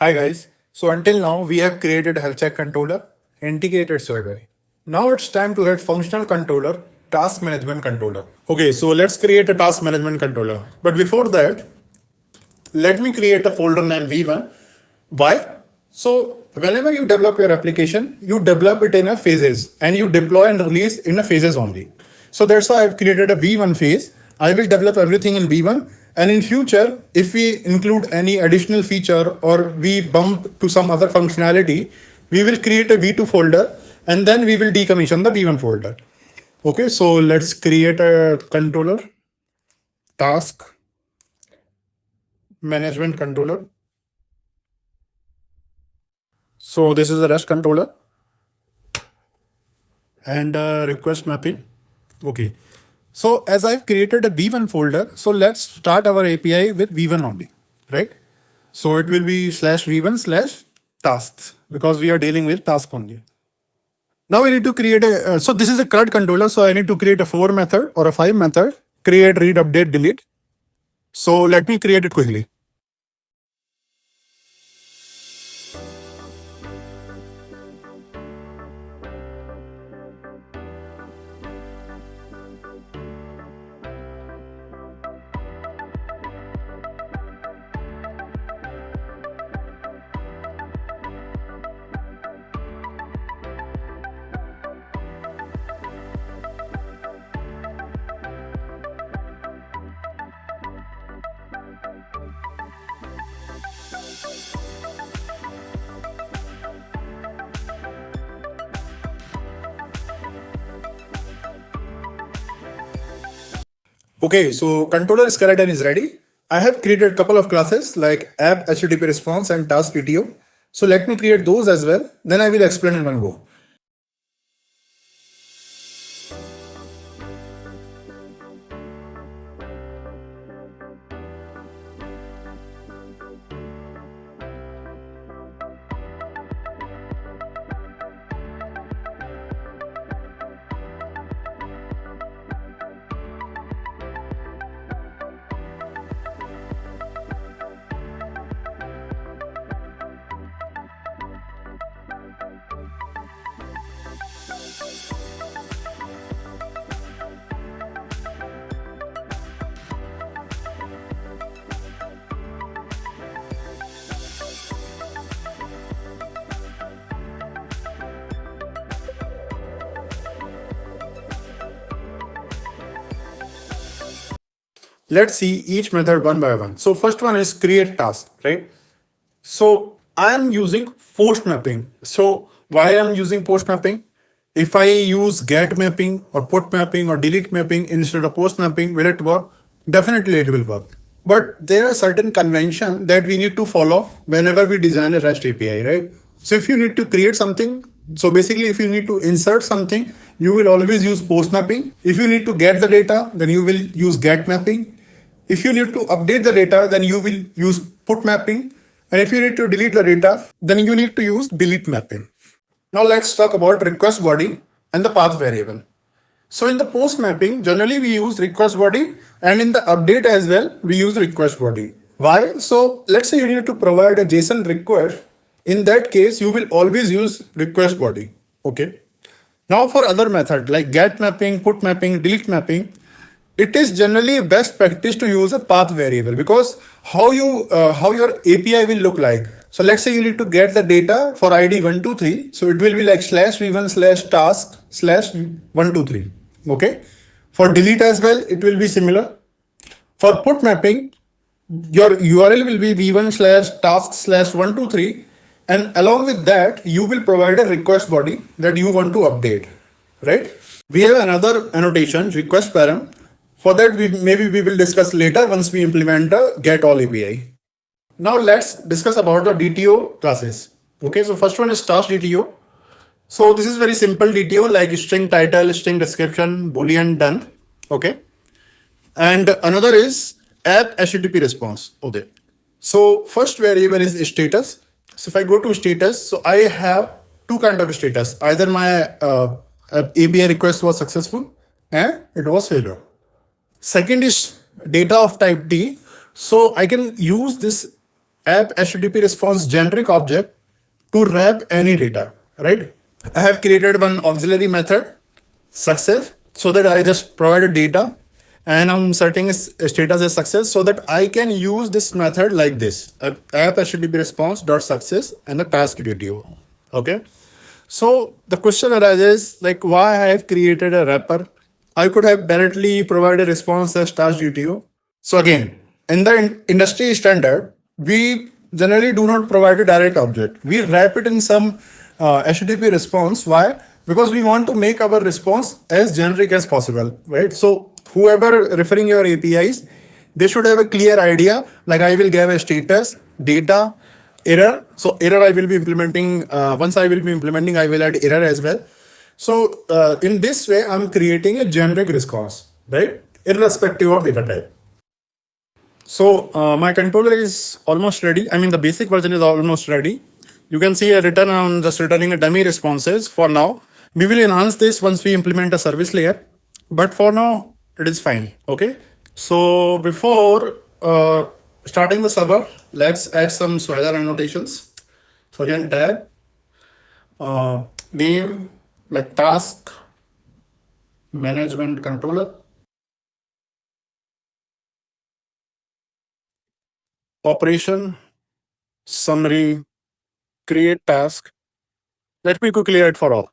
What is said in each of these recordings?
Hi guys. So until now we have created health check controller, integrated survey. Now it's time to add functional controller, task management controller. Okay, so let's create a task management controller. But before that, let me create a folder named V1. Why? So whenever you develop your application, you develop it in a phases and you deploy and release in a phases only. So that's why I've created a V1 phase. I will develop everything in V1. And in future, if we include any additional feature or we bump to some other functionality, we will create a V2 folder and then we will decommission the V1 folder. Okay, so let's create a controller, task management controller. So this is a REST controller and request mapping. Okay. So as I've created a V1 folder, so let's start our API with V1 only, right? So it will be /V1/tasks because we are dealing with task only. Now we need to create a, so this is a CRUD controller. So I need to create a 4 method or a 5 method, create, read, update, delete. So let me create it quickly. Okay, so controller skeleton is ready. I have created a couple of classes like AppHttpResponse and Task DTO. So let me create those as well. Then I will explain in one go. Let's see each method one by one. So first one is create task, right? So I am using post mapping. So why I'm using post mapping? If I use get mapping or put mapping or delete mapping instead of post mapping, will it work? Definitely it will work. But there are certain convention that we need to follow whenever we design a REST API, right? So if you need to create something, so basically if you need to insert something, you will always use post mapping. If you need to get the data, then you will use get mapping. If you need to update the data, then you will use put mapping. And if you need to delete the data, then you need to use delete mapping. Now let's talk about request body and the path variable. So in the post mapping, generally we use request body, and in the update as well, we use request body. Why? So let's say you need to provide a JSON request. In that case, you will always use request body. Okay. Now for other method like get mapping, put mapping, delete mapping, it is generally best practice to use a path variable because how your API will look like. So let's say you need to get the data for ID 123. So it will be like /V1/task/123. Okay. For delete as well, it will be similar. For put mapping, your URL will be v1/task/123. And along with that, you will provide a request body that you want to update, right? We have another annotation, request param. For that, maybe we will discuss later once we implement the get all API. Now let's discuss about the DTO classes. Okay, so first one is task DTO. So this is very simple DTO like string title, string description, boolean done. Okay. And another is app HTTP response. Okay. So first variable is status. So if I go to status, so I have two kind of status. Either my API request was successful and it was failure. Second is data of type D. So I can use this app HTTP response generic object to wrap any data, right? I have created one auxiliary method, success, so that I just provided data and I'm setting its status as success so that I can use this method like this, app HTTP response dot success and the task DTO. Okay. So the question arises like why I have created a wrapper. I could have directly provided a response as task DTO. So again, in the industry standard, we generally do not provide a direct object. We wrap it in some HTTP response. Why? Because we want to make our response as generic as possible, right? So whoever referring your APIs, they should have a clear idea. Like I will give a status, data, error. So error I will be implementing. Once I will be implementing, I will add error as well. So in this way, I'm creating a generic response, right? Irrespective of data type. So my controller is almost ready. I mean, the basic version is almost ready. You can see a return on just returning a dummy responses for now. We will enhance this once we implement a service layer. But for now, it is fine. Okay. So before starting the server, let's add some swagger annotations. So again, tag, name, like task, management controller, operation, summary, create task. Let me quickly add for all.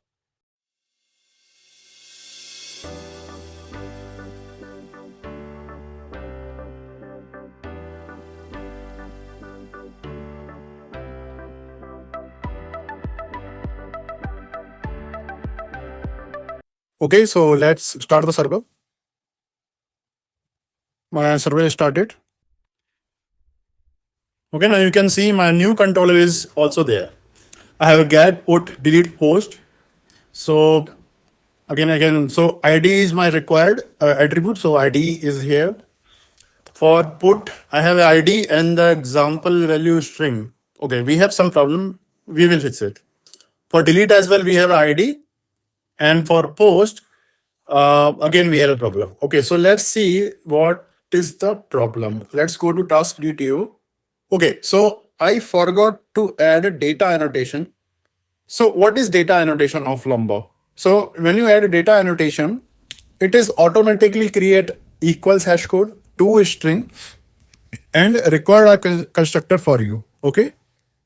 Okay, so let's start the server. My server is started. Okay, now you can see my new controller is also there. I have a get, put, delete, post. So again, so ID is my required attribute. So ID is here. For put, I have an ID and the example value string. Okay, we have some problem. We will fix it. For delete as well, we have ID. And for post, again, we have a problem. Okay, so let's see what is the problem. Let's go to task DTO. Okay, so I forgot to add a data annotation. So what is data annotation of Lumbo? So when you add a data annotation, it is automatically create equals hash code to a string and require a constructor for you. Okay.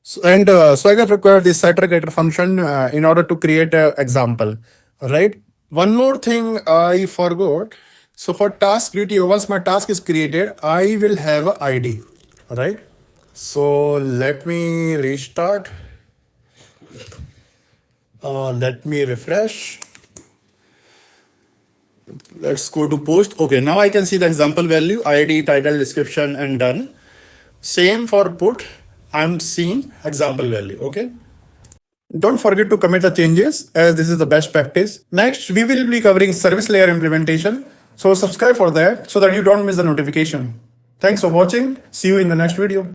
So, and Swagger require this setter getter function in order to create an example. Right. One more thing I forgot. So for task DTO, once my task is created, I will have an ID. Right. So let me restart. Let me refresh. Let's go to post. Okay, now I can see the example value, ID, title, description, and done. Same for put. I'm seeing example value. Okay. Don't forget to commit the changes as this is the best practice. Next, we will be covering service layer implementation. So subscribe for that so that you don't miss the notification. Thanks for watching. See you in the next video.